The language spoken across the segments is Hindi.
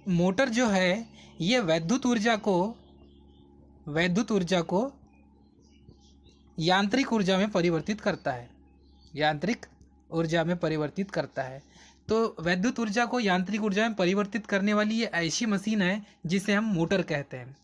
मोटर जो है ये वैद्युत ऊर्जा को यांत्रिक ऊर्जा में परिवर्तित करता है, यांत्रिक ऊर्जा में परिवर्तित करता है। तो वैद्युत ऊर्जा को यांत्रिक ऊर्जा में परिवर्तित करने वाली ये ऐसी मशीन है जिसे हम मोटर कहते हैं।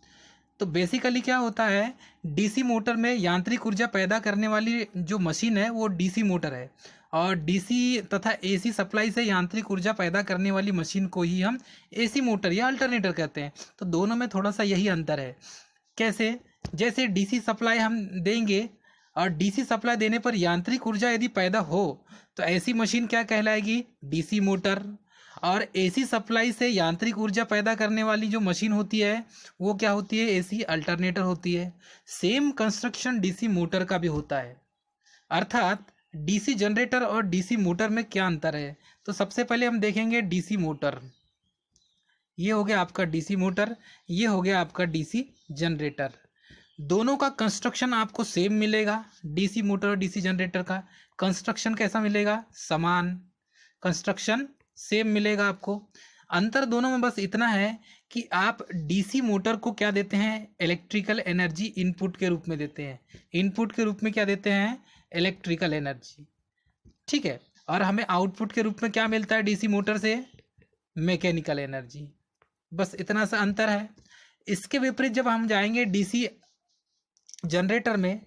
तो बेसिकली क्या होता है, डीसी मोटर में यांत्रिक ऊर्जा पैदा करने वाली जो मशीन है वो डीसी मोटर है, और डीसी तथा एसी सप्लाई से यांत्रिक ऊर्जा पैदा करने वाली मशीन को ही हम एसी मोटर या अल्टरनेटर कहते हैं। तो दोनों में थोड़ा सा यही अंतर है। कैसे? जैसे डीसी सप्लाई हम देंगे और डीसी सप्लाई देने पर यांत्रिक ऊर्जा यदि पैदा हो तो ऐसी मशीन क्या कहलाएगी? DC motor. और एसी सप्लाई से यांत्रिक ऊर्जा पैदा करने वाली जो मशीन होती है वो क्या होती है? एसी अल्टरनेटर होती है। सेम कंस्ट्रक्शन डीसी मोटर का भी होता है। अर्थात डीसी जनरेटर और डीसी मोटर में क्या अंतर है? तो सबसे पहले हम देखेंगे डीसी मोटर। ये हो गया आपका डीसी मोटर, ये हो गया आपका डीसी जनरेटर। दोनों का कंस्ट्रक्शन आपको सेम मिलेगा। डीसी मोटर और डीसी जनरेटर का कंस्ट्रक्शन कैसा मिलेगा? समान कंस्ट्रक्शन, सेम मिलेगा आपको। अंतर दोनों में बस इतना है कि आप डीसी मोटर को क्या देते हैं? इलेक्ट्रिकल एनर्जी इनपुट के रूप में देते हैं। इनपुट के रूप में क्या देते हैं? इलेक्ट्रिकल एनर्जी, ठीक है। और हमें आउटपुट के रूप में क्या मिलता है डीसी मोटर से? Mechanical energy. बस इतना सा अंतर है। इसके विपरीत जब हम जाएंगे डीसी जनरेटर में,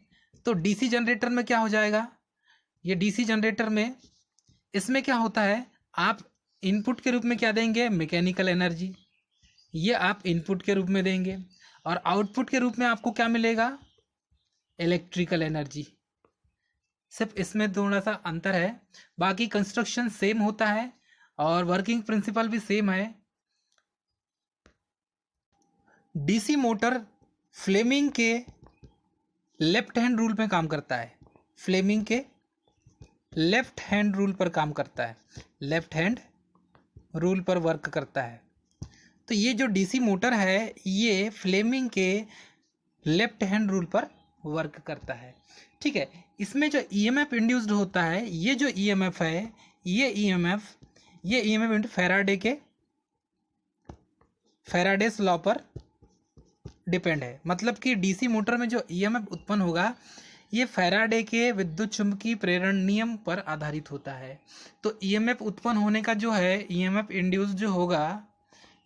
तो डीसी जनरेटर में क्या हो जाएगा? ये डीसी जनरेटर में इसमें क्या होता है, आप इनपुट के रूप में क्या देंगे? मैकेनिकल एनर्जी, ये आप इनपुट के रूप में देंगे। और आउटपुट के रूप में आपको क्या मिलेगा? Electrical energy. सिर्फ इसमें थोड़ा सा अंतर है, बाकी कंस्ट्रक्शन सेम होता है और वर्किंग प्रिंसिपल भी सेम है। डीसी मोटर फ्लेमिंग के लेफ्ट हैंड रूल में काम करता है। फ्लेमिंग के लेफ्ट हैंड रूल पर काम करता है, लेफ्ट हैंड रूल पर वर्क करता है। तो ये जो डीसी मोटर है ये फ्लेमिंग के लेफ्ट हैंड रूल पर वर्क करता है, ठीक है। इसमें जो ईएमएफ इंड्यूस्ड होता है, ये जो ईएमएफ है, ये ईएमएफ फैराडेस लॉ पर डिपेंड है। मतलब कि डीसी मोटर में जो ईएमएफ उत्पन्न होगा ये फैराडे के विद्युत चुंबकीय प्रेरण नियम पर आधारित होता है। तो ईएमएफ उत्पन्न होने का जो है, ईएमएफ इंड्यूस्ड जो होगा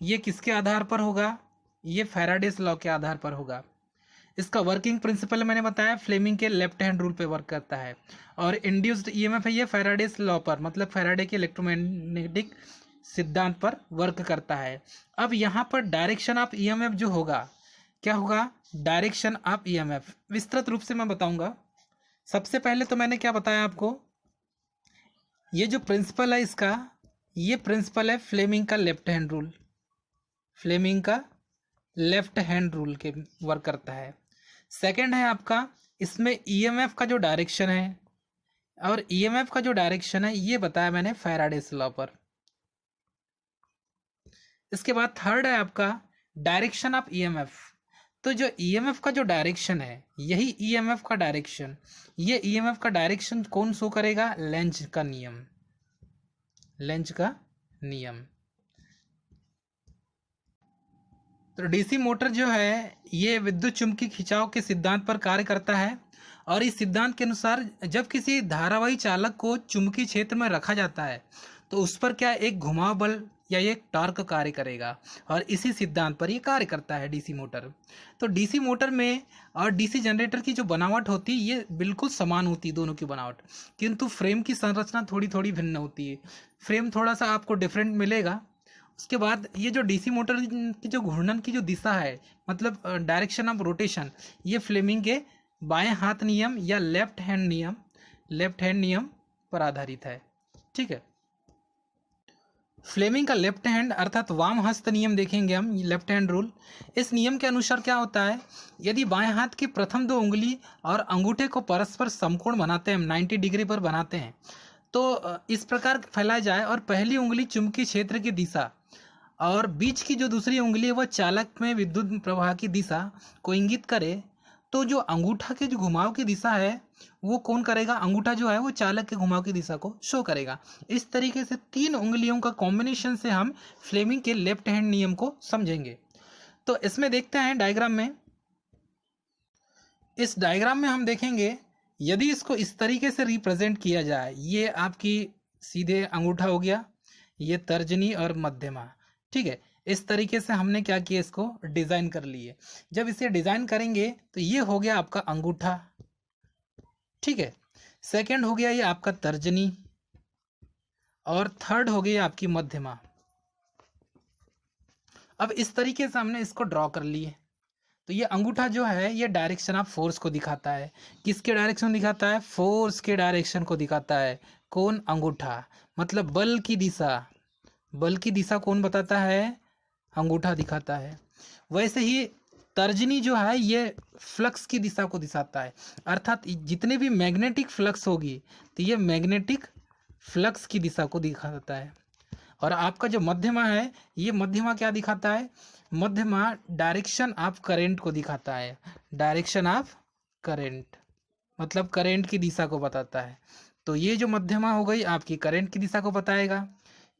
ये किसके आधार पर होगा? ये फैराडेस लॉ के आधार पर होगा। इसका वर्किंग प्रिंसिपल मैंने बताया, फ्लेमिंग के लेफ्ट हैंड रूल पे वर्क करता है। और इंड्यूस्ड ईएमएफ है ये फैराडेस लॉ पर, मतलब फैराडे के इलेक्ट्रोमैग्नेटिक सिद्धांत पर वर्क करता है। अब यहाँ पर डायरेक्शन ऑफ ईएमएफ जो होगा, क्या होगा? डायरेक्शन ऑफ ईएमएफ विस्तृत रूप से मैं बताऊंगा। सबसे पहले तो मैंने क्या बताया आपको, ये जो प्रिंसिपल है इसका, ये प्रिंसिपल है फ्लेमिंग का लेफ्ट हैंड रूल। फ्लेमिंग का लेफ्ट हैंड रूल के वर्क करता है। सेकंड है आपका, इसमें ईएमएफ का जो डायरेक्शन है, और ईएमएफ का जो डायरेक्शन है ये बताया मैंने फैराडेस लॉ पर। इसके बाद थर्ड है आपका डायरेक्शन ऑफ ईएमएफ। तो जो ईएमएफ का जो डायरेक्शन है, यही ईएमएफ का डायरेक्शन, ये ईएमएफ का डायरेक्शन कौन शो करेगा? लेंज का नियम, लेंज का नियम। तो डीसी मोटर जो है ये विद्युत चुंबकीय खिंचाव के सिद्धांत पर कार्य करता है, और इस सिद्धांत के अनुसार जब किसी धारावाही चालक को चुंबकीय क्षेत्र में रखा जाता है तो उस पर क्या एक घुमाव बल या एक टॉर्क कार्य करेगा, और इसी सिद्धांत पर ये कार्य करता है डीसी मोटर। तो डीसी मोटर में और डीसी जनरेटर की जो बनावट होती है ये बिल्कुल समान होती है, दोनों की बनावट, किंतु फ्रेम की संरचना थोड़ी थोड़ी भिन्न होती है। फ्रेम थोड़ा सा आपको डिफरेंट मिलेगा। उसके बाद ये जो डीसी मोटर की जो घूर्णन की जो दिशा है, मतलब डायरेक्शन ऑफ रोटेशन, ये फ्लेमिंग के बाएं हाथ नियम या लेफ्ट हैंड नियम पर आधारित है, ठीक है। फ्लेमिंग का लेफ्ट हैंड अर्थात वाम हस्त नियम देखेंगे हम, लेफ्ट हैंड रूल। इस नियम के अनुसार क्या होता है, यदि बाएं हाथ की प्रथम दो उंगली और अंगूठे को परस्पर समकोण बनाते हैं, 90 डिग्री पर बनाते हैं, तो इस प्रकार फैलाया जाए और पहली उंगली चुंबकीय क्षेत्र की दिशा और बीच की जो दूसरी उंगली है वह चालक में विद्युत प्रवाह की दिशा को इंगित करे, तो जो अंगूठा के जो घुमाव की दिशा है वो कौन करेगा, अंगूठा जो है वो चालक के घुमाव की दिशा को शो करेगा। इस तरीके से 3 उंगलियों का कॉम्बिनेशन से हम फ्लेमिंग के लेफ्ट हैंड नियम को समझेंगे। तो इसमें देखते हैं डायग्राम में, इस डायग्राम में हम देखेंगे यदि इसको इस तरीके से रिप्रेजेंट किया जाए, ये आपकी सीधे अंगूठा हो गया, ये तर्जनी और मध्यमा, ठीक है। इस तरीके से हमने क्या किया, इसको डिजाइन कर लिए। जब इसे डिजाइन करेंगे तो ये हो गया आपका अंगूठा, ठीक है। सेकंड हो गया ये आपका तर्जनी, और थर्ड हो गया आपकी मध्यमा। अब इस तरीके से हमने इसको ड्रॉ कर लिए। तो ये अंगूठा जो है ये डायरेक्शन ऑफ फोर्स को दिखाता है। किसके डायरेक्शन दिखाता है, फोर्स के डायरेक्शन को दिखाता है। कौन, अंगूठा, मतलब बल की दिशा, बल की दिशा कौन बताता है, अंगूठा दिखाता है। वैसे ही तर्जनी जो है ये फ्लक्स की दिशा को दिखाता है, अर्थात जितने भी मैग्नेटिक फ्लक्स होगी तो ये मैग्नेटिक फ्लक्स की दिशा को दिखाता है। और आपका जो मध्यमा है, ये मध्यमा क्या दिखाता है, मध्यमा डायरेक्शन ऑफ करंट को दिखाता है। डायरेक्शन ऑफ करंट मतलब करंट की दिशा को बताता है। तो ये जो मध्यमा हो गई आपकी करंट की दिशा को बताएगा,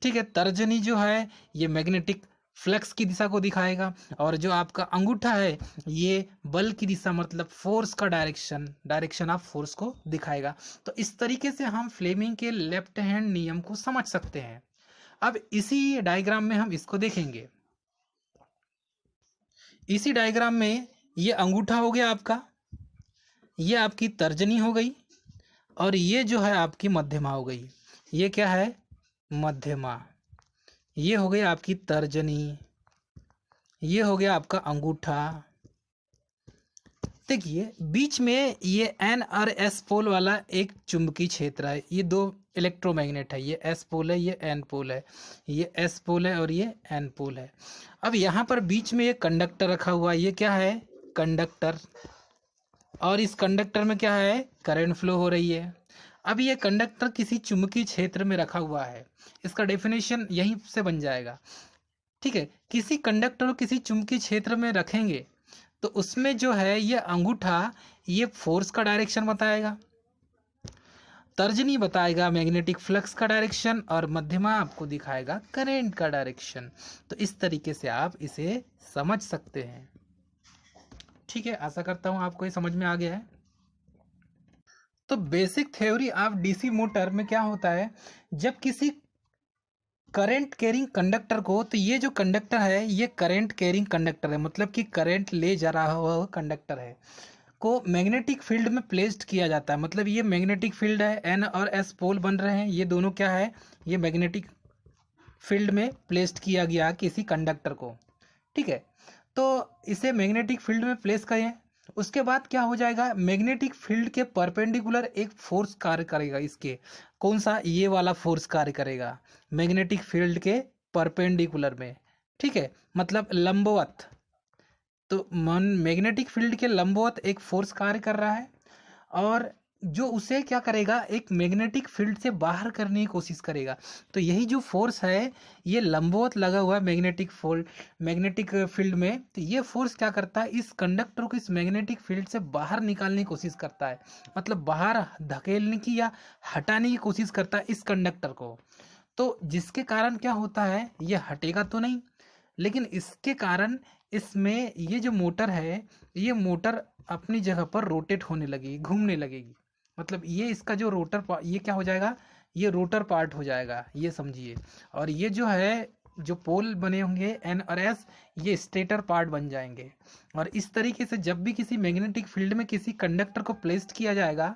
ठीक है। तर्जनी जो है ये मैग्नेटिक फ्लक्स की दिशा को दिखाएगा, और जो आपका अंगूठा है ये बल की दिशा मतलब फोर्स का डायरेक्शन ऑफ फोर्स को दिखाएगा। तो इस तरीके से हम फ्लेमिंग के लेफ्ट हैंड नियम को समझ सकते हैं। अब इसी डायग्राम में हम इसको देखेंगे। इसी डायग्राम में ये अंगूठा हो गया आपका, ये आपकी तर्जनी हो गई, और ये जो है आपकी मध्यमा हो गई। ये क्या है, मध्यमा। ये हो गई आपकी तर्जनी, ये हो गया आपका अंगूठा। देखिए बीच में ये एन और एस पोल वाला एक चुंबकीय क्षेत्र है। ये दो इलेक्ट्रोमैग्नेट है, ये एस पोल है, ये एन पोल है, ये एस पोल है और ये एन पोल है। अब यहाँ पर बीच में एक कंडक्टर रखा हुआ है, ये क्या है, कंडक्टर। और इस कंडक्टर में क्या है, करंट फ्लो हो रही है। अब ये कंडक्टर किसी चुंबकीय क्षेत्र में रखा हुआ है, इसका डेफिनेशन यहीं से बन जाएगा, ठीक है। किसी कंडक्टर को किसी चुंबकीय क्षेत्र में रखेंगे तो उसमें जो है ये अंगूठा ये फोर्स का डायरेक्शन बताएगा, तर्जनी बताएगा मैग्नेटिक फ्लक्स का डायरेक्शन, और मध्यमा आपको दिखाएगा करंट का डायरेक्शन। तो इस तरीके से आप इसे समझ सकते हैं, ठीक है। आशा करता हूं आपको ये समझ में आ गया है। तो basic theory of DC motor में क्या होता है, जब किसी करंट कैरिंग कंडक्टर को, तो ये जो कंडक्टर है ये करंट कैरिंग कंडक्टर है, मतलब कि करंट ले जा रहा हुआ कंडक्टर है, को मैग्नेटिक फील्ड में प्लेस्ड किया जाता है। मतलब ये मैग्नेटिक फील्ड है, एन और एस पोल बन रहे हैं, ये दोनों क्या है, ये मैग्नेटिक फील्ड में प्लेस्ड किया गया किसी कंडक्टर को, ठीक है। तो इसे मैग्नेटिक फील्ड में प्लेस करें, उसके बाद क्या हो जाएगा, मैग्नेटिक फील्ड के परपेंडिकुलर एक फोर्स कार्य करेगा। इसके कौन सा, ये वाला फोर्स कार्य करेगा मैग्नेटिक फील्ड के परपेंडिकुलर में, ठीक है, मतलब लंबवत। तो मैग्नेटिक फील्ड के लंबवत एक फोर्स कार्य कर रहा है, और जो उसे क्या करेगा, एक मैग्नेटिक फील्ड से बाहर करने की कोशिश करेगा। तो यही जो फोर्स है ये लंबवत लगा हुआ है मैग्नेटिक फील्ड में। तो ये फोर्स क्या करता है, इस कंडक्टर को इस मैग्नेटिक फील्ड से बाहर निकालने की कोशिश करता है, मतलब बाहर धकेलने की या हटाने की कोशिश करता है इस कंडक्टर को। तो जिसके कारण क्या होता है, ये हटेगा तो नहीं, लेकिन इसके कारण इसमें ये जो मोटर है, ये मोटर अपनी जगह पर रोटेट होने लगेगी, घूमने लगेगी। मतलब ये इसका जो रोटर ये क्या हो जाएगा, ये रोटर पार्ट हो जाएगा, ये समझिए। और ये जो है, जो पोल बने होंगे एन और एस, ये स्टेटर पार्ट बन जाएंगे। और इस तरीके से जब भी किसी मैग्नेटिक फील्ड में किसी कंडक्टर को प्लेस्ड किया जाएगा,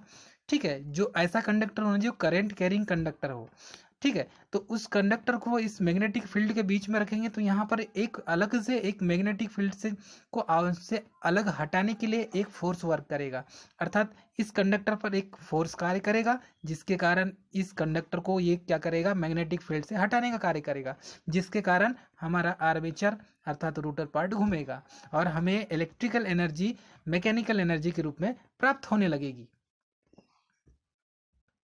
ठीक है, जो ऐसा कंडक्टर होना जो करंट कैरिंग कंडक्टर हो, ठीक है, तो उस कंडक्टर को इस मैग्नेटिक फील्ड के बीच में रखेंगे, तो यहाँ पर एक अलग से एक मैग्नेटिक फील्ड से से अलग हटाने के लिए एक फोर्स वर्क करेगा, अर्थात इस कंडक्टर पर एक फोर्स कार्य करेगा, जिसके कारण इस कंडक्टर को ये क्या करेगा, मैग्नेटिक फील्ड से हटाने का कार्य करेगा, जिसके कारण हमारा आर्मेचर अर्थात रोटर पार्ट घूमेगा और हमें इलेक्ट्रिकल एनर्जी मैकेनिकल एनर्जी के रूप में प्राप्त होने लगेगी।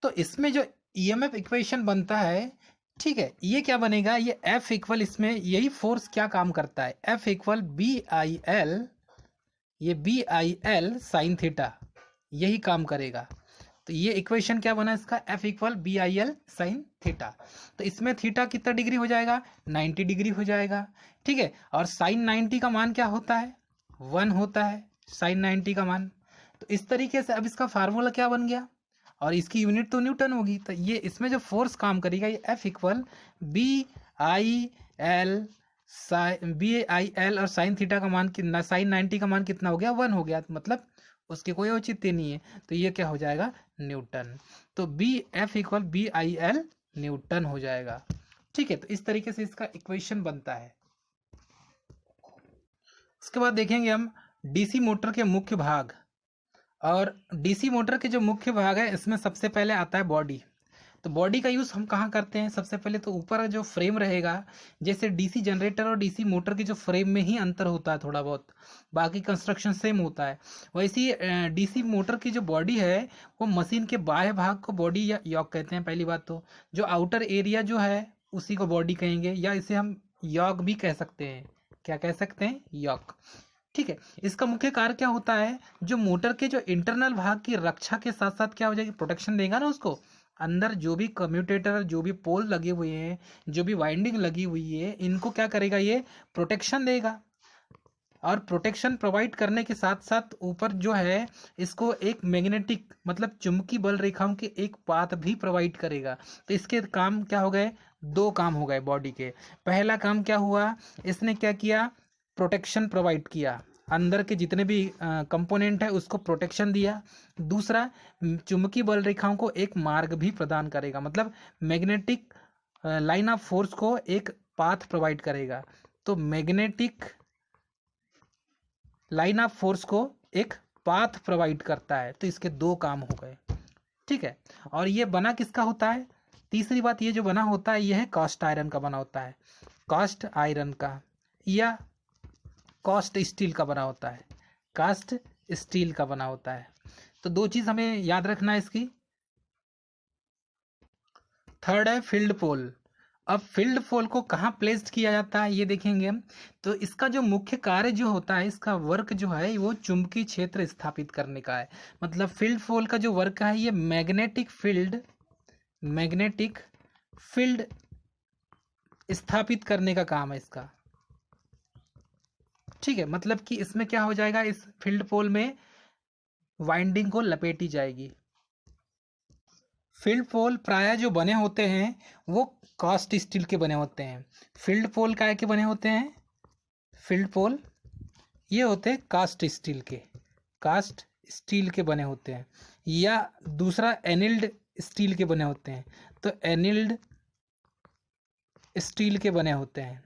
तो इसमें जो ईएमएफ इक्वेशन बनता है, ठीक है, ये क्या बनेगा, ये F इक्वल, इसमें यही फोर्स क्या काम करता है, F इक्वल BIL ये BIL साइन थीटा यही काम करेगा। तो ये इक्वेशन क्या बना इसका, F equal BIL sine theta. तो इसमें थीटा कितना डिग्री हो जाएगा, 90 डिग्री हो जाएगा। ठीक है, और साइन 90 का मान क्या होता है, 1 होता है साइन 90 का मान। तो इस तरीके से अब इसका फार्मूला क्या बन गया, और इसकी यूनिट तो न्यूटन होगी। तो ये इसमें जो फोर्स काम करेगा ये F इक्वल BIL और साइन थीटा का मान कितना, साइन 90 का मान कितना हो गया, 1 हो गया। मतलब उसके कोई औचित्य नहीं है, तो ये क्या हो जाएगा, न्यूटन। तो F इक्वल BIL न्यूटन हो जाएगा। ठीक है, तो इस तरीके से इसका इक्वेशन बनता है। उसके बाद देखेंगे हम डीसी मोटर के मुख्य भाग। और डीसी मोटर के जो मुख्य भाग है इसमें सबसे पहले आता है बॉडी। तो बॉडी का यूज़ हम कहाँ करते हैं, सबसे पहले तो ऊपर जो फ्रेम रहेगा, जैसे डीसी जनरेटर और डीसी मोटर की जो फ्रेम में ही अंतर होता है थोड़ा बहुत, बाकी कंस्ट्रक्शन सेम होता है। वैसे ही डीसी मोटर की जो बॉडी है वो मशीन के बाह्य भाग को बॉडी या यॉक कहते हैं। पहली बात तो जो आउटर एरिया जो है उसी को बॉडी कहेंगे, या इसे हम यॉक भी कह सकते हैं। क्या कह सकते हैं, यॉक। ठीक है, इसका मुख्य कार्य क्या होता है, जो मोटर के जो इंटरनल भाग की रक्षा के साथ साथ क्या हो जाएगी, प्रोटेक्शन देगा ना उसको। अंदर जो भी कम्यूटेटर, जो भी पोल लगे हुए हैं, जो भी वाइंडिंग लगी हुई है, इनको क्या करेगा, ये प्रोटेक्शन देगा। और प्रोटेक्शन प्रोवाइड करने के साथ साथ ऊपर जो है इसको एक मैग्नेटिक मतलब चुंबकीय बल रेखाओं के एक पाथ भी प्रोवाइड करेगा। तो इसके काम क्या हो गए, 2 काम हो गए बॉडी के। पहला काम क्या हुआ, इसने क्या किया, प्रोटेक्शन प्रोवाइड किया, अंदर के जितने भी कंपोनेंट है उसको प्रोटेक्शन दिया। दूसरा, चुंबकीय बल रेखाओं को एक मार्ग भी प्रदान करेगा, मतलब मैग्नेटिक लाइन ऑफ फोर्स को एक पाथ प्रोवाइड करेगा। तो मैग्नेटिक लाइन ऑफ फोर्स को एक पाथ प्रोवाइड करता है। तो इसके 2 काम हो गए। ठीक है, और ये बना किसका होता है, तीसरी बात, ये जो बना होता है ये है कास्ट आयरन का बना होता है, कास्ट आयरन का या कास्ट स्टील का बना होता है, कास्ट स्टील का बना होता है। तो 2 चीज हमें याद रखना है इसकी। थर्ड है फील्ड पोल। अब फील्ड पोल को कहाँ प्लेस्ड किया जाता है ये देखेंगे हम। तो इसका जो मुख्य कार्य जो होता है, इसका वर्क जो है वो चुंबकीय क्षेत्र स्थापित करने का है। मतलब फील्ड पोल का जो वर्क है ये मैग्नेटिक फील्ड स्थापित करने का काम है इसका। ठीक है, मतलब कि इसमें क्या हो जाएगा, इस फील्ड पोल में वाइंडिंग को लपेटी जाएगी। फील्ड पोल प्रायः जो बने होते हैं वो कास्ट स्टील के बने होते हैं। फील्ड पोल काय के बने होते हैं, फील्ड पोल ये होते हैं कास्ट स्टील के बने होते हैं, या दूसरा एनिल्ड स्टील के बने होते हैं। तो एनिल्ड स्टील के बने होते हैं।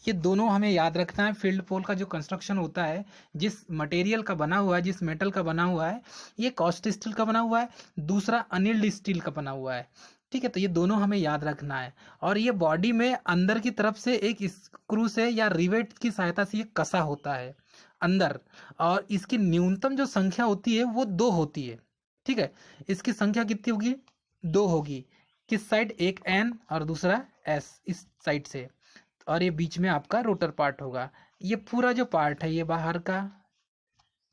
ये दोनों हमें याद रखना है। फील्ड पोल का जो कंस्ट्रक्शन होता है, जिस मटेरियल का बना हुआ है, जिस मेटल का बना हुआ है, ये कास्ट स्टील का बना हुआ है, दूसरा अनिल्ड स्टील का बना हुआ है। ठीक है, तो ये दोनों हमें याद रखना है। और ये बॉडी में अंदर की तरफ से एक स्क्रू से या रिवेट की सहायता से ये कसा होता है अंदर, और इसकी न्यूनतम जो संख्या होती है वो 2 होती है। ठीक है, इसकी संख्या कितनी होगी, 2 होगी। किस साइड, एक N और दूसरा S इस साइड से, और ये बीच में आपका रोटर पार्ट होगा। ये पूरा जो पार्ट है ये बाहर का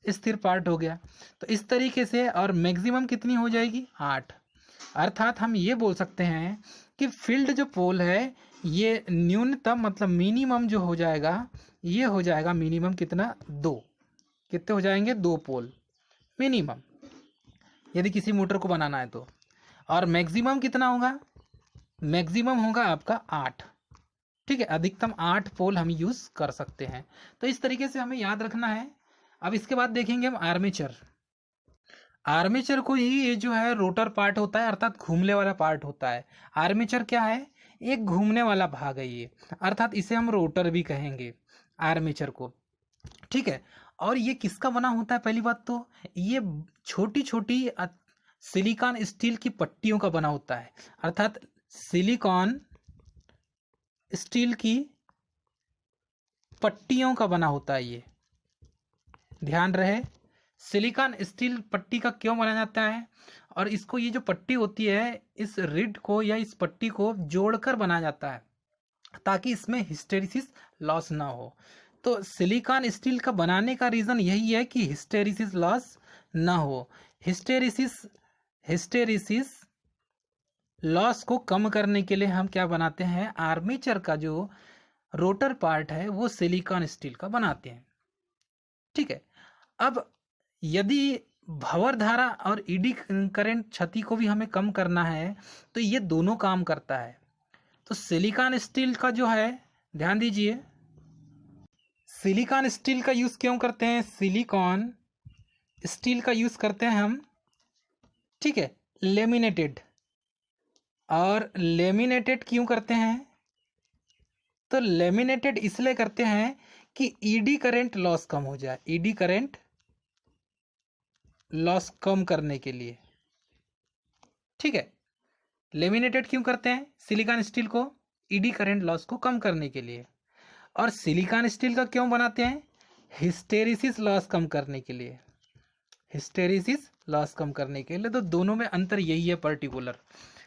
स्थिर पार्ट हो गया। तो इस तरीके से, और मैक्सिमम कितनी हो जाएगी, 8। अर्थात हम ये बोल सकते हैं कि फील्ड जो पोल है ये न्यूनतम मतलब मिनिमम जो हो जाएगा, ये हो जाएगा मिनिमम कितना, 2। कितने हो जाएंगे, 2 पोल मिनिमम, यदि किसी मोटर को बनाना है तो। और मैक्सिमम कितना होगा, मैक्सिमम होगा आपका 8। ठीक है, अधिकतम 8 पोल हम यूज कर सकते हैं। तो इस तरीके से हमें याद रखना है। अब इसके बाद देखेंगे हम आर्मेचर। आर्मेचर को ही ये जो है रोटर पार्ट होता है, अर्थात घूमने वाला पार्ट होता है। आर्मेचर क्या है, एक घूमने वाला भाग है ये, अर्थात इसे हम रोटर भी कहेंगे आर्मेचर को। ठीक है, और ये किसका बना होता है, पहली बात तो ये छोटी छोटी सिलिकॉन स्टील की पट्टियों का बना होता है, अर्थात सिलिकॉन स्टील की पट्टियों का बना होता है ये। ध्यान रहे, सिलिकॉन स्टील पट्टी का क्यों बनाया जाता है, और इसको ये जो पट्टी होती है इस रिड को या इस पट्टी को जोड़कर बनाया जाता है ताकि इसमें हिस्टेरिसिस लॉस ना हो। तो सिलिकॉन स्टील का बनाने का रीज़न यही है कि हिस्टेरिसिस लॉस ना हो। हिस्टेरिसिस लॉस को कम करने के लिए हम क्या बनाते हैं, आर्मेचर का जो रोटर पार्ट है वो सिलिकॉन स्टील का बनाते हैं। ठीक है, अब यदि भंवर धारा और ईडी करंट क्षति को भी हमें कम करना है तो ये दोनों काम करता है। तो सिलिकॉन स्टील का जो है, ध्यान दीजिए, सिलिकॉन स्टील का यूज़ क्यों करते हैं, सिलिकॉन स्टील का यूज़ करते हैं हम, ठीक है, लेमिनेटेड। और लेमिनेटेड क्यों करते हैं, तो लेमिनेटेड इसलिए करते हैं कि ईडी करंट लॉस कम हो जाए, ईडी करंट लॉस कम करने के लिए। ठीक है, लेमिनेटेड क्यों करते हैं सिलिकॉन स्टील को, ईडी करंट लॉस को कम करने के लिए। और सिलिकॉन स्टील का क्यों बनाते हैं, हिस्टेरिसिस लॉस कम करने के लिए, हिस्टेरिसिस लॉस कम करने के लिए। तो दोनों में अंतर यही है पर्टिकुलर।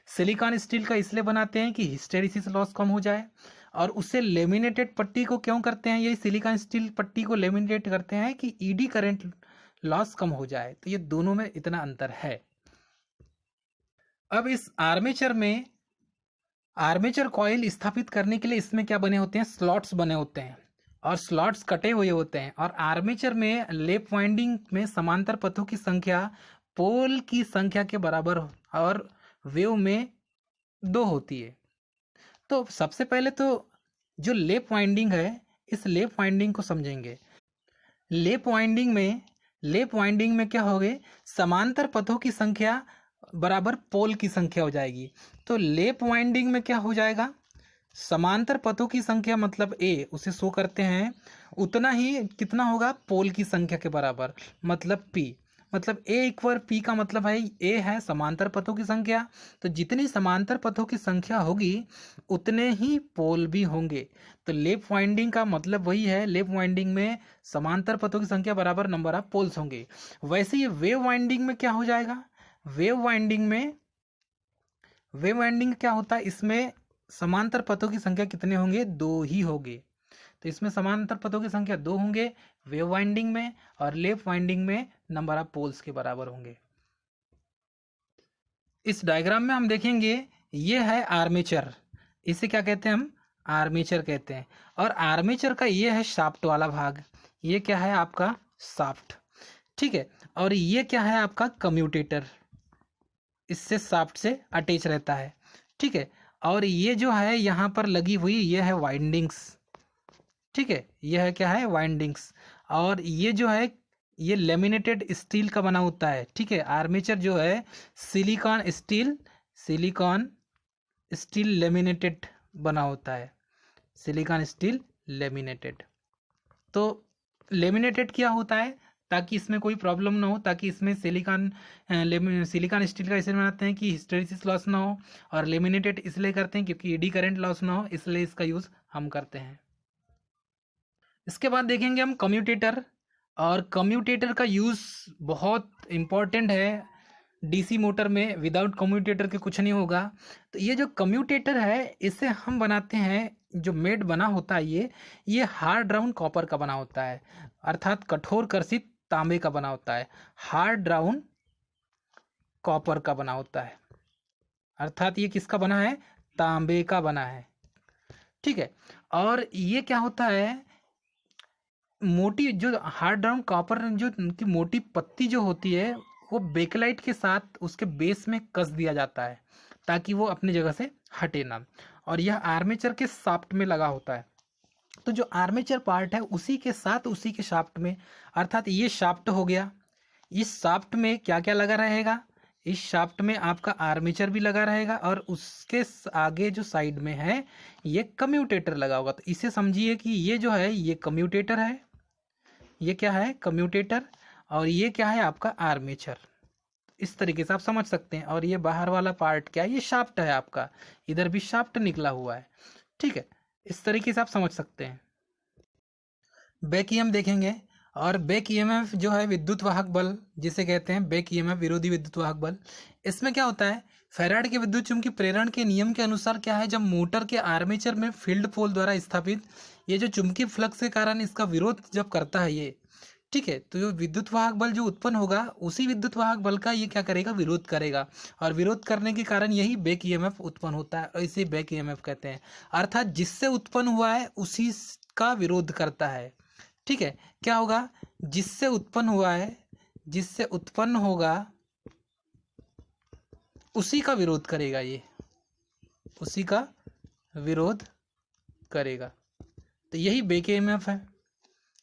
सिलिकॉन स्टील का इसलिए बनाते हैं कि हिस्टेरिसिस लॉस कम हो जाए, और उससे लेमिनेटेड पट्टी को क्यों करते हैं, यही सिलिकॉन स्टील पट्टी को लेमिनेट करते हैं कि ईडी करंट लॉस कम हो जाए। तो ये दोनों में इतना अंतर है। अब इस आर्मेचर में, आर्मेचर कॉइल स्थापित करने के लिए इसमें क्या बने होते हैं, स्लॉट्स बने होते हैं, और स्लॉट्स कटे हुए होते हैं। और आर्मेचर में लेप वाइंडिंग में समांतर पथों की संख्या पोल की संख्या के बराबर और वेव में 2 होती है। तो सबसे पहले तो जो लेप वाइंडिंग है, इस लेप वाइंडिंग को समझेंगे। लेप वाइंडिंग में क्या होगे, समांतर पथों की संख्या बराबर पोल की संख्या हो जाएगी। तो लेप वाइंडिंग में क्या हो जाएगा, समांतर पथों की संख्या मतलब ए, उसे शो करते हैं, उतना ही कितना होगा, पोल की संख्या के बराबर, मतलब पी। मतलब ए इक्वल पी का मतलब है ए है समांतर पथों की संख्या, तो जितनी समांतर पथों की संख्या होगी उतने ही पोल भी होंगे। तो लेप वाइंडिंग का मतलब वही है, लेप वाइंडिंग में समांतर पथों की संख्या बराबर नंबर ऑफ पोल्स होंगे। वैसे ही वेव वाइंडिंग में क्या हो जाएगा, वेव वाइंडिंग क्या होता है, इसमें समांतर पथों की संख्या कितने होंगे, 2 ही होंगे। तो इसमें समांतर पथों की संख्या 2 होंगे वेव वाइंडिंग में, और लेप वाइंडिंग में नंबर ऑफ पोल्स के बराबर होंगे। इस डायग्राम में हम देखेंगे, ये है आर्मेचर, इसे क्या कहते हैं हम, आर्मेचर कहते हैं। और आर्मेचर का ये है शाफ्ट वाला भाग, ये क्या है आपका शाफ्ट, ठीक है। और ये क्या है आपका कम्यूटेटर, इससे शाफ्ट से अटैच रहता है, ठीक है। और ये जो है यहाँ पर लगी हुई, ये है वाइंडिंग्स, ठीक है, ये है क्या है, वाइंडिंग्स। और ये जो है ये लेमिनेटेड स्टील का बना होता है, ठीक है। आर्मेचर जो है सिलिकॉन स्टील लेमिनेटेड बना होता है, सिलिकॉन स्टील लेमिनेटेड। तो लेमिनेटेड क्या होता है, ताकि इसमें कोई प्रॉब्लम ना हो, ताकि इसमें सिलिकॉन स्टील का इसलिए बनाते हैं कि हिस्टेरिसिस लॉस ना हो, और लेमिनेटेड इसलिए करते हैं क्योंकि एडी करंट लॉस ना हो, इसलिए इसका यूज़ हम करते हैं। इसके बाद देखेंगे हम कम्यूटेटर, और कम्यूटेटर का यूज़ बहुत इम्पॉर्टेंट है डीसी मोटर में, विदाउट कम्यूटेटर के कुछ नहीं होगा। तो ये जो कम्यूटेटर है इसे हम बनाते हैं, जो मेड बना होता है ये हार्ड राउंड कॉपर का बना होता है, अर्थात कठोर कर्षित तांबे का बना होता है, हार्ड राउंड कॉपर का बना होता है, अर्थात ये किसका बना है, तांबे का बना है, ठीक है। और ये क्या होता है, मोटी जो हार्ड राउंड कॉपर, जो उनकी मोटी पत्ती जो होती है वो बेकलाइट के साथ उसके बेस में कस दिया जाता है ताकि वो अपनी जगह से हटे ना। और यह आर्मेचर के शाफ्ट में लगा होता है। तो जो आर्मेचर पार्ट है उसी के साथ उसी के शाफ्ट में, अर्थात ये शाफ्ट हो गया, इस शाफ्ट में क्या क्या लगा रहेगा, इस शाफ्ट में आपका आर्मेचर भी लगा रहेगा, और उसके आगे जो साइड में है ये कम्यूटेटर लगा होगा। तो इसे समझिए कि ये जो है ये कम्यूटेटर है, ये क्या है कम्यूटेटर, और ये क्या है आपका आर्मेचर। इस तरीके से आप समझ सकते हैं। और ये बाहर वाला पार्ट क्या है, ये शाफ्ट है आपका, इधर भी शाफ्ट निकला हुआ है, ठीक है। इस तरीके से आप समझ सकते हैं। बैक ईएमएफ देखेंगे, और बैक ईएमएफ जो है विद्युत वाहक बल जिसे कहते हैं, बैक ईएमएफ विरोधी विद्युत वाहक बल। इसमें क्या होता है, फैराडे के विद्युत चुम्बकीय प्रेरण के नियम के अनुसार क्या है, जब मोटर के आर्मेचर में फील्ड पोल द्वारा स्थापित ये जो चुंबकीय फ्लक्स के कारण इसका विरोध जब करता है ये, ठीक है, तो जो विद्युत वाहक बल जो उत्पन्न होगा उसी विद्युत वाहक बल का ये क्या करेगा, विरोध करेगा, और विरोध करने के कारण यही बैक ईएमएफ उत्पन्न होता है और इसे बैक ईएमएफ कहते हैं। अर्थात जिससे उत्पन्न हुआ है उसी का विरोध करता है। ठीक है, क्या होगा, जिससे उत्पन्न हुआ है, जिससे उत्पन्न होगा उसी का विरोध करेगा, ये उसी का विरोध करेगा, तो यही बैक ईएमएफ है।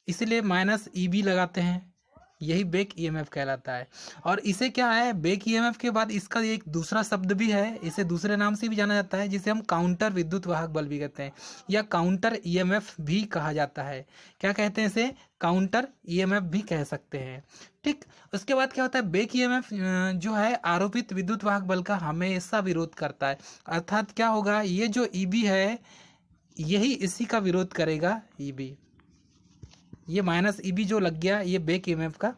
इसलिए माइनस ईबी लगाते हैं, यही बैक ईएमएफ कहलाता है। और इसे क्या है, बैक ईएमएफ के बाद इसका एक दूसरा शब्द भी है, इसे दूसरे नाम से भी जाना जाता है, जिसे हम काउंटर विद्युत वाहक बल भी कहते हैं या काउंटर ईएमएफ भी कहा जाता है। क्या कहते हैं इसे, काउंटर ईएमएफ भी कह सकते हैं। ठीक, उसके बाद क्या होता है, बैक ईएमएफ जो है आरोपित विद्युत वाहक बल का हमेशा विरोध करता है। अर्थात क्या होगा, ये जो ईबी है यही इसी का विरोध करेगा, ईबी, ये माइनस ईबी जो लग गया ये बैक ईएमएफ का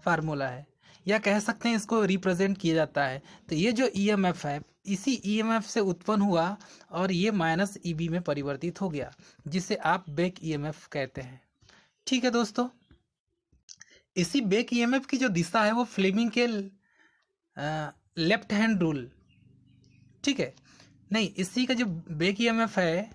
फार्मूला है, या कह सकते हैं इसको रिप्रेजेंट किया जाता है। तो ये जो ईएमएफ है इसी ईएमएफ से उत्पन्न हुआ और ये माइनस ईबी में परिवर्तित हो गया, जिसे आप बैक ईएमएफ कहते हैं। ठीक है दोस्तों, इसी बैक ईएमएफ की जो दिशा है वो फ्लेमिंग के लेफ्ट हैंड रूल, ठीक है, नहीं, इसी का जो बैक ईएमएफ है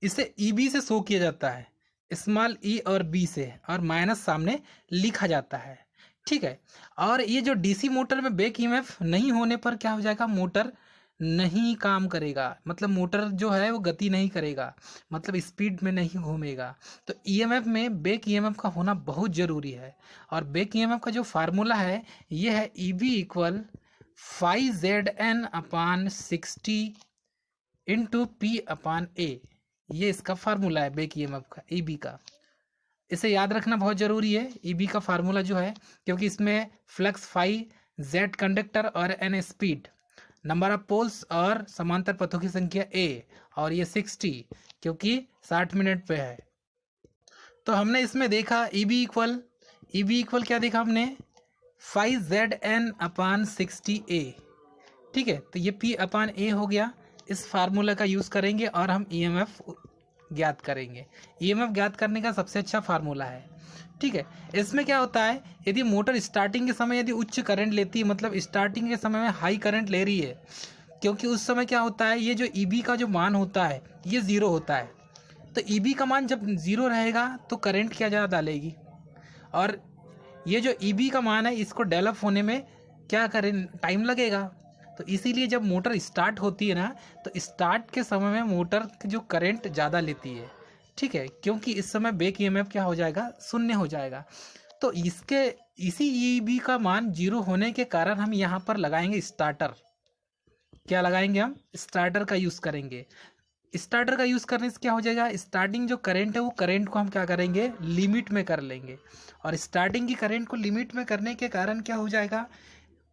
इसे ईबी से शो किया जाता है, स्मॉल ई और बी से, और माइनस सामने लिखा जाता है। ठीक है, और ये जो डीसी मोटर में बैक ईएमएफ नहीं होने पर क्या हो जाएगा, मोटर नहीं काम करेगा, मतलब मोटर जो है वो गति नहीं करेगा, मतलब स्पीड में नहीं घूमेगा। तो ईएमएफ में बैक ईएमएफ का होना बहुत ज़रूरी है। और बैक ईएमएफ का जो फार्मूला है ये है ईबी इक्वल 5ZN अपान 60 इंटू पी अपान ए, ये इसका फार्मूला है बैक ईएमएफ का, ईबी का। इसे याद रखना बहुत ज़रूरी है, ईबी का फार्मूला जो है, क्योंकि इसमें फ्लक्स फाई, जेड कंडक्टर और N speed, number of poles और समांतर पथों की संख्या ए, और ये 60 क्योंकि 60 मिनट पे है। तो हमने इसमें देखा ईबी इक्वल क्या देखा हमने, 5ZN अपान 60A। ठीक है, तो ये P अपान ए हो गया। इस फार्मूला का यूज़ करेंगे और हम ईएमएफ ज्ञात करेंगे। ईएमएफ ज्ञात करने का सबसे अच्छा फार्मूला है। ठीक है, इसमें क्या होता है, यदि मोटर स्टार्टिंग के समय यदि उच्च करंट लेती है, मतलब स्टार्टिंग के समय में हाई करंट ले रही है, क्योंकि उस समय क्या होता है, ये जो ईबी का जो मान होता है ये ज़ीरो होता है। तो ईबी का मान जब ज़ीरो रहेगा तो करंट क्या ज़्यादा डालेगी, और ये जो ईबी का मान है इसको डेवलप होने में क्या करें, टाइम लगेगा। तो इसीलिए जब मोटर स्टार्ट होती है ना, तो स्टार्ट के समय में मोटर जो करंट ज़्यादा लेती है। ठीक है, क्योंकि इस समय बैक ईएमएफ क्या हो जाएगा, शून्य हो जाएगा। तो इसी ईबी का मान जीरो होने के कारण हम यहाँ पर लगाएंगे स्टार्टर। क्या लगाएंगे, हम स्टार्टर का यूज़ करेंगे। स्टार्टर का यूज़ करने से क्या हो जाएगा, स्टार्टिंग जो करंट है वो करंट को हम क्या करेंगे, लिमिट में कर लेंगे। और स्टार्टिंग की करंट को लिमिट में करने के कारण क्या हो जाएगा,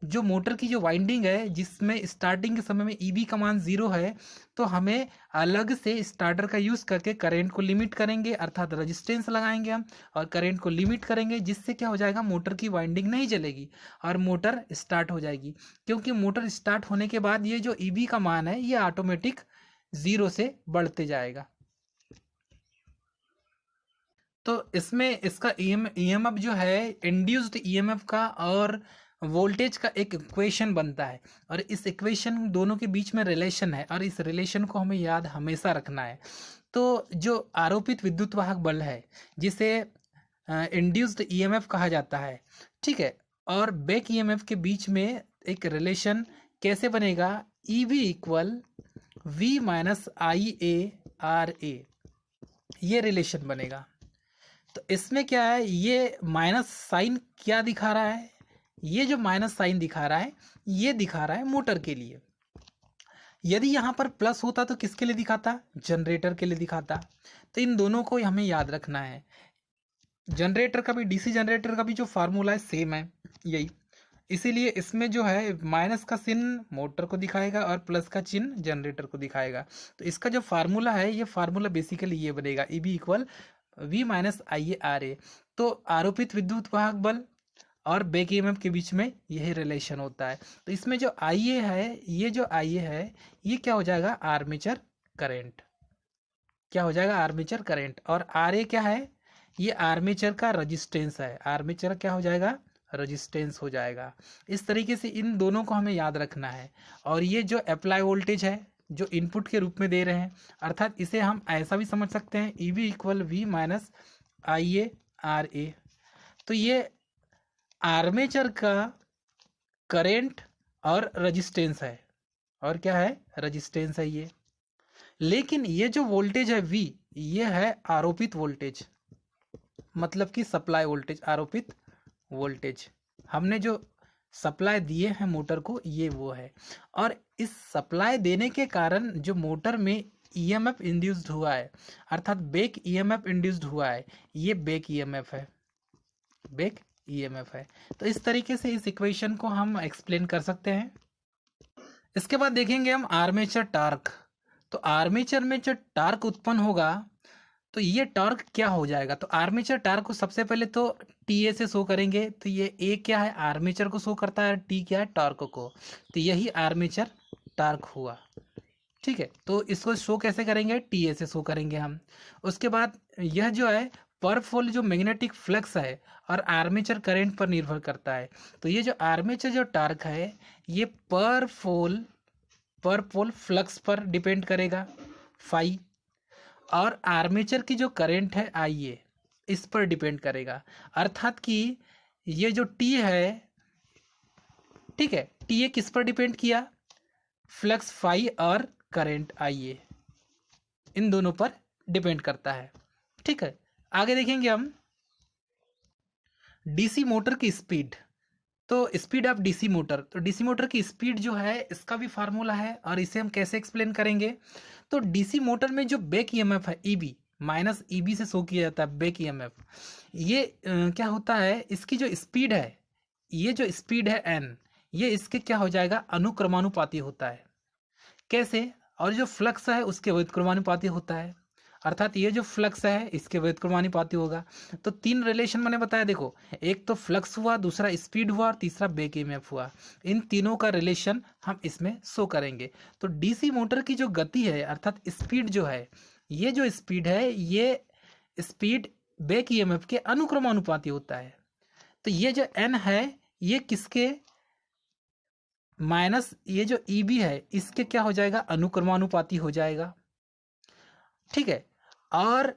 जो मोटर की जो वाइंडिंग है जिसमें स्टार्टिंग के समय में ईबी का मान ज़ीरो है, तो हमें अलग से स्टार्टर का यूज़ करके करंट को लिमिट करेंगे, अर्थात रेजिस्टेंस लगाएंगे हम और करंट को लिमिट करेंगे, जिससे क्या हो जाएगा, मोटर की वाइंडिंग नहीं जलेगी और मोटर स्टार्ट हो जाएगी। क्योंकि मोटर स्टार्ट होने के बाद ये जो ईबी का मान है ये ऑटोमेटिक ज़ीरो से बढ़ते जाएगा। तो इसमें इसका ईएमएफ जो है इंड्यूस्ड ईएमएफ का और वोल्टेज का एक इक्वेशन बनता है, और इस इक्वेशन दोनों के बीच में रिलेशन है, और इस रिलेशन को हमें याद हमेशा रखना है। तो जो आरोपित विद्युत वाहक बल है जिसे इंड्यूस्ड ईएमएफ कहा जाता है, ठीक है, और बैक ईएमएफ के बीच में एक रिलेशन कैसे बनेगा, EB equal V minus IA/RA, ये रिलेशन बनेगा। तो इसमें क्या है, ये माइनस साइन क्या दिखा रहा है, ये जो माइनस साइन दिखा रहा है ये दिखा रहा है मोटर के लिए। यदि यहाँ पर प्लस होता तो किसके लिए दिखाता, जनरेटर के लिए दिखाता। तो इन दोनों को हमें याद रखना है। जनरेटर का भी, डीसी जनरेटर का भी जो फार्मूला है सेम है यही, इसीलिए इसमें जो है माइनस का चिन्ह मोटर को दिखाएगा और प्लस का चिन्ह जनरेटर को दिखाएगा। तो इसका जो फार्मूला है ये फार्मूला बेसिकली ये बनेगा, EB equal V minus IA/RA। तो आरोपित विद्युत वाहक बल और बैक ईएमएफ के बीच में यही रिलेशन होता है। तो इसमें जो IA है, ये जो IA है ये क्या हो जाएगा, आर्मेचर करंट। क्या हो जाएगा, आर्मेचर करंट। और आर ए क्या है, ये आर्मेचर का रजिस्टेंस है, आर्मेचर क्या हो जाएगा, रजिस्टेंस हो जाएगा। इस तरीके से इन दोनों को हमें याद रखना है। और ये जो अप्लाई वोल्टेज है जो इनपुट के रूप में दे रहे हैं, अर्थात इसे हम ऐसा भी समझ सकते हैं, E V equal V minus I A R A. तो ये आर्मेचर का करेंट और रजिस्टेंस है, और क्या है, रजिस्टेंस है ये। लेकिन ये जो वोल्टेज है V, ये है आरोपित वोल्टेज, मतलब कि सप्लाई वोल्टेज, आरोपित वोल्टेज। हमने जो सप्लाई दिए हैं मोटर को, ये वो है। और इस सप्लाई देने के कारण जो मोटर में ईएमएफ इंड्यूस्ड हुआ है, अर्थात बैक ईएमएफ इंड्यूस्ड हुआ है, ये बैक ईएमएफ है, बैक ईएमएफ है। तो इस तरीके से इस इक्वेशन को हम एक्सप्लेन कर सकते हैं। इसके बाद देखेंगे हम आर्मेचर टार्क। तो आर्मेचर में जो टार्क उत्पन्न होगा, तो ये टॉर्क क्या हो जाएगा, तो आर्मेचर टार्क को सबसे पहले तो टी ए से शो करेंगे। तो ये ए क्या है, आर्मेचर को शो करता है, टी क्या है, टॉर्क को। तो यही आर्मेचर टार्क हुआ, ठीक है। तो इसको शो कैसे करेंगे, टी ए से शो करेंगे हम। उसके बाद यह जो है पर पोल जो मैग्नेटिक फ्लक्स है और आर्मेचर करंट पर निर्भर करता है। तो ये जो आर्मेचर जो टार्क है, ये पर पोल फ्लक्स पर डिपेंड करेगा, फाई। और आर्मेचर की जो करंट है आई ए, इस पर डिपेंड करेगा। अर्थात कि ये जो टी है, ठीक है, टी ए किस पर डिपेंड किया, फ्लक्स फाई और करंट आई ए, इन दोनों पर डिपेंड करता है, ठीक है। आगे देखेंगे हम डीसी मोटर की स्पीड। तो स्पीड ऑफ डीसी मोटर, तो डीसी मोटर की स्पीड जो है इसका भी फार्मूला है, और इसे हम कैसे एक्सप्लेन करेंगे। तो डीसी मोटर में जो बैक ईएमएफ है ईबी, माइनस ईबी से शो किया जाता है बैक ईएमएफ। ये क्या होता है, इसकी जो स्पीड है, ये जो स्पीड है एन, ये इसके क्या हो जाएगा, अनुक्रमानुपाती होता है। कैसे, और जो फ्लक्स है उसके व्युत्क्रमानुपाती होता है, अर्थात ये जो फ्लक्स है इसके व्युत्क्रमानुपाती होगा। तो तीन रिलेशन मैंने बताया, देखो, एक तो फ्लक्स हुआ, दूसरा स्पीड हुआ, और तीसरा बैक ईएमएफ हुआ। इन तीनों का रिलेशन हम इसमें शो करेंगे। तो डीसी मोटर की जो गति है, अर्थात स्पीड जो है, ये जो स्पीड है, ये स्पीड बैक ईएमएफ के अनुक्रमानुपाती होता है। तो ये जो एन है, ये किसके, माइनस ये जो ईबी है, इसके क्या हो जाएगा, अनुक्रमानुपाती हो जाएगा, ठीक है। और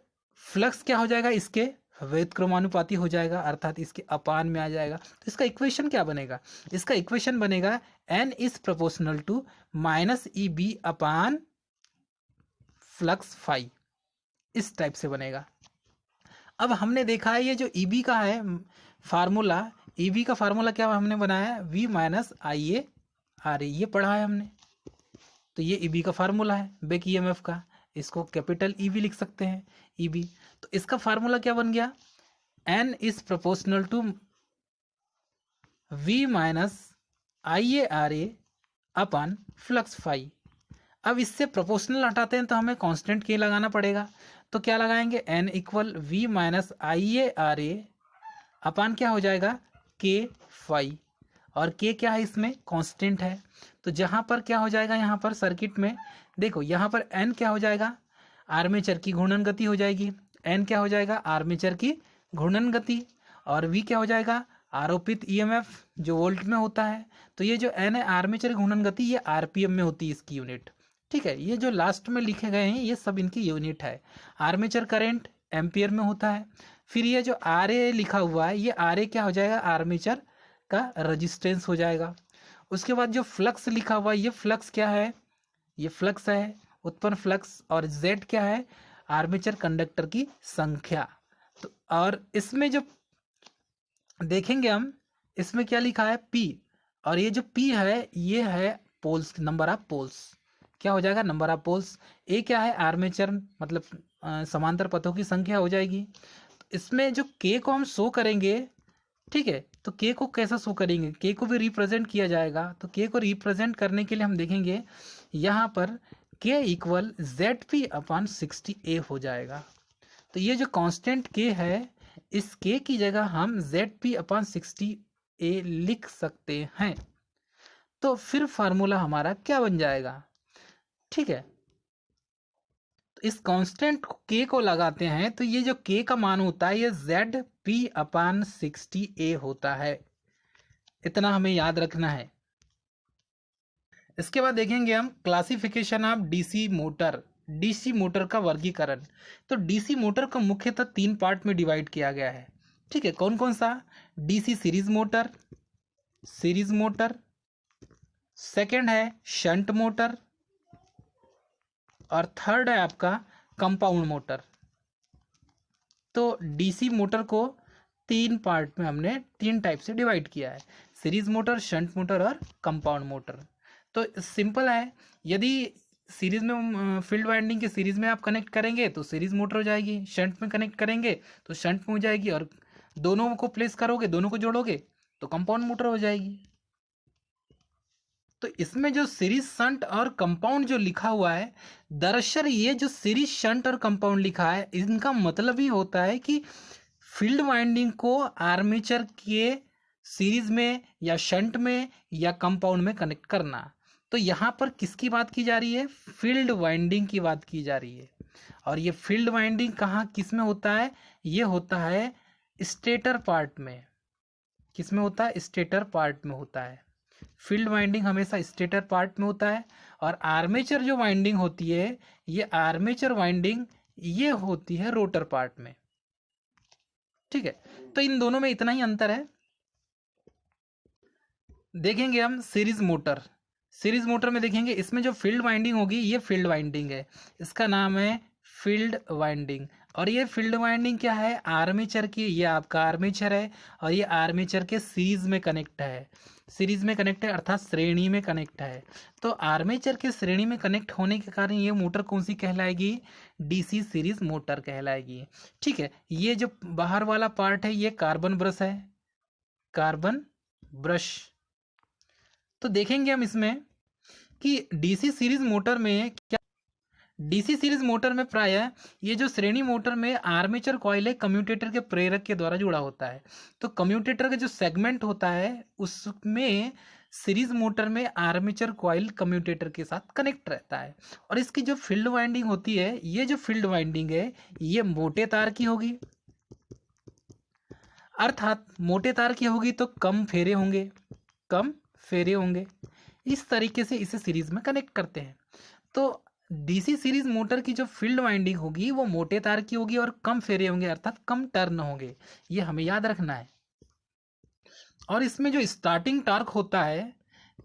फ्लक्स क्या हो जाएगा, इसके व्युत्क्रमानुपाती हो जाएगा, अर्थात इसके अपान में आ जाएगा। तो इसका इक्वेशन क्या बनेगा, इसका इक्वेशन बनेगा N is proportional to minus E B upon flux phi, इस टाइप से बनेगा। अब हमने देखा है ये जो ई बी का है फार्मूला, ई बी का फार्मूला क्या हमने बनाया है, V minus I A R A, ये पढ़ा है हमने। तो ये ई बी का फार्मूला है बैक ई एम एफ का, इसको कैपिटल ई बी लिख सकते हैं, ई बी। तो इसका फार्मूला क्या बन गया, N is proportional to V minus I A R A upon flux phi. अब इससे प्रोपोर्शनल हटाते हैं तो हमें कांस्टेंट के लगाना पड़ेगा। तो क्या लगाएंगे, N equal V minus I A R A upon क्या हो जाएगा, के फाई। और के क्या है, इसमें कांस्टेंट है। तो जहाँ पर क्या हो जाएगा, यहाँ पर सर्किट में देखो, यहाँ पर एन क्या हो जाएगा, आर्मेचर की घूर्णन गति हो जाएगी। एन क्या हो जाएगा, आर्मेचर की घूर्णन गति। और वी क्या हो जाएगा, आरोपित ईएमएफ जो वोल्ट में होता है। तो ये जो एन है, आर्मेचर घूर्णन गति, ये आरपीएम में होती है इसकी यूनिट, ठीक है। ये जो लास्ट में लिखे गए हैं ये सब इनकी यूनिट है। आर्मेचर करंट एम्पियर में होता है। फिर ये जो आर ए लिखा हुआ है, ये आर ए क्या हो जाएगा, आर्मेचर का रजिस्टेंस हो जाएगा। उसके बाद जो फ्लक्स लिखा हुआ है, ये फ्लक्स क्या है, ये फ्लक्स है, उत्पन्न फ्लक्स। और जेड क्या है, आर्मेचर कंडक्टर की संख्या। तो और इसमें जो देखेंगे हम, इसमें क्या लिखा है, पी। और ये जो पी है, ये है पोल्स, नंबर ऑफ पोल्स, क्या हो जाएगा, नंबर ऑफ पोल्स। ए क्या है, आर्मेचर मतलब समांतर पथों की संख्या हो जाएगी। तो इसमें जो के को हम शो करेंगे, ठीक है। तो के को कैसा शो करेंगे, के को भी रिप्रेजेंट किया जाएगा। तो के को रिप्रेजेंट करने के लिए हम देखेंगे यहाँ पर के इक्वल जेड पी अपॉन 60 ए हो जाएगा। तो ये जो कांस्टेंट के है, इस के की जगह हम जेड पी अपॉन 60 ए लिख सकते हैं। तो फिर फार्मूला हमारा क्या बन जाएगा, ठीक है। तो इस कांस्टेंट के को लगाते हैं तो ये जो के का मान होता है ये ZP/60A होता है। इतना हमें याद रखना है। इसके बाद देखेंगे हम classification of DC motor, DC motor का वर्गीकरण। तो डीसी मोटर को मुख्यतः 3 पार्ट में डिवाइड किया गया है। ठीक है, कौन कौन सा? डीसी सीरीज मोटर, सेकंड है शंट मोटर, और थर्ड है आपका कंपाउंड मोटर। तो डीसी मोटर को 3 पार्ट में हमने 3 टाइप से डिवाइड किया है, सीरीज मोटर, शंट मोटर और कंपाउंड मोटर। तो सिंपल है, यदि सीरीज में फील्ड वाइंडिंग के सीरीज में आप कनेक्ट करेंगे तो सीरीज मोटर हो जाएगी, शंट में कनेक्ट करेंगे तो शंट में हो जाएगी, और दोनों को प्लेस करोगे, दोनों को जोड़ोगे तो कंपाउंड मोटर हो जाएगी। तो इसमें जो सीरीज शंट और कंपाउंड जो लिखा हुआ है, दरअसल ये जो सीरीज शंट और कंपाउंड लिखा है इनका मतलब ही होता है कि फील्ड वाइंडिंग को आर्मेचर के सीरीज में या शंट में या कंपाउंड में कनेक्ट करना। तो यहाँ पर किसकी बात की जा रही है? फील्ड वाइंडिंग की बात की जा रही है। और ये फील्ड वाइंडिंग कहाँ किस में होता है? ये होता है स्टेटर पार्ट में। किस में होता है? स्टेटर पार्ट में होता है। फील्ड वाइंडिंग हमेशा स्टेटर पार्ट में होता है, और आर्मेचर जो वाइंडिंग होती है, ये आर्मेचर वाइंडिंग ये होती है रोटर पार्ट में। ठीक है, तो इन दोनों में इतना ही अंतर है। देखेंगे हम सीरीज मोटर। सीरीज मोटर में देखेंगे इसमें जो फील्ड वाइंडिंग होगी ये फील्ड वाइंडिंग है, इसका नाम है फील्ड वाइंडिंग। और ये फील्ड वाइंडिंग क्या है? आर्मेचर की, ये आपका आर्मेचर है और ये आर्मेचर के सीरीज में कनेक्ट है। सीरीज में कनेक्ट है अर्थात श्रेणी में कनेक्ट है। तो आर्मेचर के श्रेणी में कनेक्ट होने के कारण ये मोटर कौन सी कहलाएगी? डीसी सीरीज मोटर कहलाएगी। ठीक है, ये जो बाहर वाला पार्ट है ये कार्बन ब्रश है, कार्बन ब्रश। तो देखेंगे हम इसमें कि डीसी सीरीज मोटर में क्या, डीसी सीरीज मोटर में प्रायः ये जो श्रेणी मोटर में आर्मेचर कॉइल है कम्यूटेटर के प्रेरक के द्वारा जुड़ा होता है। तो कम्यूटेटर का जो सेगमेंट होता है उसमें सीरीज मोटर में आर्मेचर कॉइल कम्यूटेटर के साथ कनेक्ट रहता है। और इसकी जो फील्ड वाइंडिंग होती है, ये जो फील्ड वाइंडिंग है ये मोटे तार की होगी, अर्थात मोटे तार की होगी तो कम फेरे होंगे, कम फेरे होंगे। इस तरीके से इसे सीरीज में कनेक्ट करते हैं। तो डीसी सीरीज मोटर की जो फील्ड वाइंडिंग होगी वो मोटे तार की होगी और कम फेरे होंगे, अर्थात कम टर्न होंगे। ये हमें याद रखना है। और इसमें जो स्टार्टिंग टार्क होता है,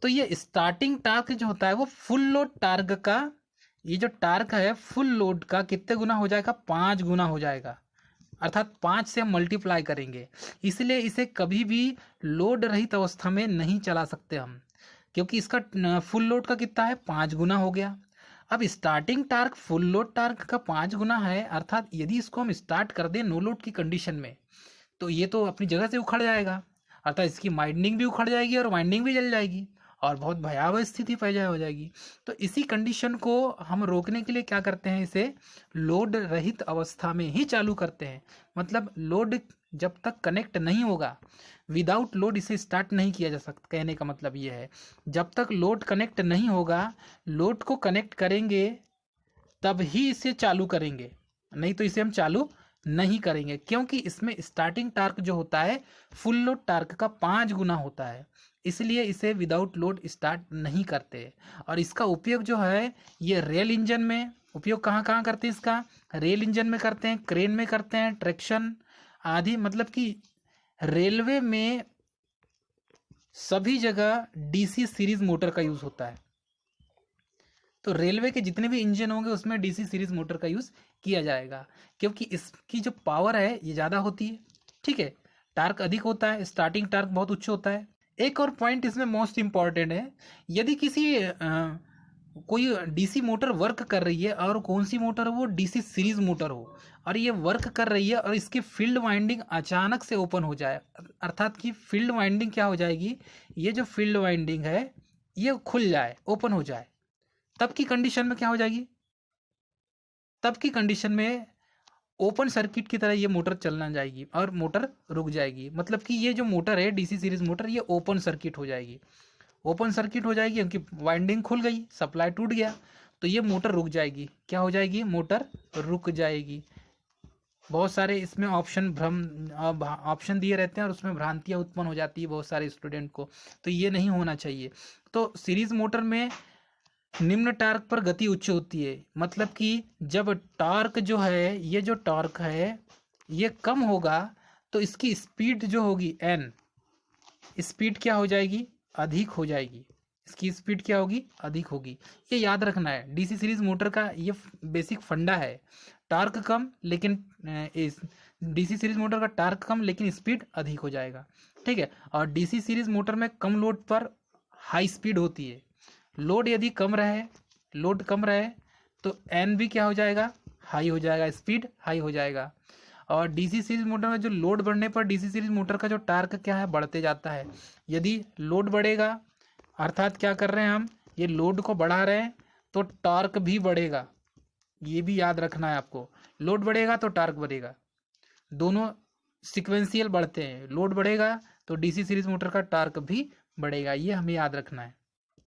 तो ये स्टार्टिंग टार्क जो होता है वो फुल लोड टार्क का, ये जो टार्क है फुल लोड का कितने गुना हो जाएगा? 5 गुना हो जाएगा, अर्थात 5 से हम मल्टीप्लाई करेंगे। इसलिए इसे कभी भी लोड रहित अवस्था में नहीं चला सकते हम, क्योंकि इसका फुल लोड का कितना है? 5 गुना हो गया। अब starting torque full load torque का 5 गुना है, अर्थात यदि इसको हम स्टार्ट कर दें नो लोड की कंडीशन में तो ये तो अपनी जगह से उखड़ जाएगा, अर्थात इसकी वाइंडिंग भी उखड़ जाएगी और वाइंडिंग भी जल जाएगी और बहुत भयावह स्थिति पैदा हो जाएगी। तो इसी कंडीशन को हम रोकने के लिए क्या करते हैं? इसे लोड रहित अवस्था में ही चालू करते हैं। मतलब लोड जब तक कनेक्ट नहीं होगा, विदाउट लोड इसे स्टार्ट नहीं किया जा सकता। कहने का मतलब ये है, जब तक लोड कनेक्ट नहीं होगा, लोड को कनेक्ट करेंगे तब ही इसे चालू करेंगे, नहीं तो इसे हम चालू नहीं करेंगे, क्योंकि इसमें स्टार्टिंग टार्क जो होता है फुल लोड टार्क का 5 गुना होता है। इसलिए इसे विदाउट लोड स्टार्ट नहीं करते। और इसका उपयोग जो है ये रेल इंजन में, उपयोग कहाँ कहाँ करते हैं इसका? रेल इंजन में करते हैं, क्रेन में करते हैं, ट्रैक्शन आदि, मतलब कि रेलवे में सभी जगह डीसी सीरीज मोटर का यूज होता है। तो रेलवे के जितने भी इंजन होंगे उसमें डीसी सीरीज मोटर का यूज किया जाएगा, क्योंकि इसकी जो पावर है ये ज़्यादा होती है। ठीक है, टार्क अधिक होता है, स्टार्टिंग टार्क बहुत उच्च होता है। एक और पॉइंट इसमें मोस्ट इम्पॉर्टेंट है, यदि किसी कोई डीसी मोटर वर्क कर रही है और कौन सी मोटर हो? वो डीसी सीरीज मोटर हो, और ये वर्क कर रही है और इसकी फील्ड वाइंडिंग अचानक से ओपन हो जाए, अर्थात कि फील्ड वाइंडिंग क्या हो जाएगी? ये जो फील्ड वाइंडिंग है ये खुल जाए, ओपन हो जाए, तब की कंडीशन में क्या हो जाएगी? तब की कंडीशन में ओपन सर्किट की तरह ये मोटर चलना जाएगी और मोटर रुक जाएगी। मतलब कि ये जो मोटर है डीसी सीरीज मोटर, ये ओपन सर्किट हो जाएगी। ओपन सर्किट हो जाएगी क्योंकि वाइंडिंग खुल गई, सप्लाई टूट गया। तो ये मोटर रुक जाएगी। क्या हो जाएगी? मोटर रुक जाएगी। बहुत सारे इसमें ऑप्शन दिए रहते हैं और उसमें भ्रांतियाँ उत्पन्न हो जाती है बहुत सारे स्टूडेंट को, तो ये नहीं होना चाहिए। तो सीरीज मोटर में निम्न टार्क पर गति उच्च होती है, मतलब कि जब टार्क जो है, ये जो टार्क है ये कम होगा तो इसकी स्पीड जो होगी एन, स्पीड क्या हो जाएगी? अधिक हो जाएगी। इसकी स्पीड क्या होगी? अधिक होगी। ये याद रखना है, डीसी सीरीज मोटर का ये बेसिक फंडा है। टार्क कम लेकिन इस डीसी सीरीज मोटर का टार्क कम लेकिन स्पीड अधिक हो जाएगा, ठीक है। और डीसी सीरीज मोटर में कम लोड पर हाई स्पीड होती है। लोड यदि कम रहे तो एन भी क्या हो जाएगा? हाई हो जाएगा, स्पीड हाई हो जाएगा। और डीसी सीरीज मोटर में जो लोड बढ़ने पर डीसी सीरीज मोटर का जो टार्क क्या है? बढ़ते जाता है। यदि लोड बढ़ेगा, अर्थात क्या कर रहे हैं हम? ये लोड को बढ़ा रहे हैं तो टार्क भी बढ़ेगा। ये भी याद रखना है आपको, लोड बढ़ेगा तो टार्क बढ़ेगा, दोनों सिक्वेंशियल बढ़ते हैं। लोड बढ़ेगा तो डीसी सीरीज मोटर का टार्क भी बढ़ेगा, ये हमें याद रखना है।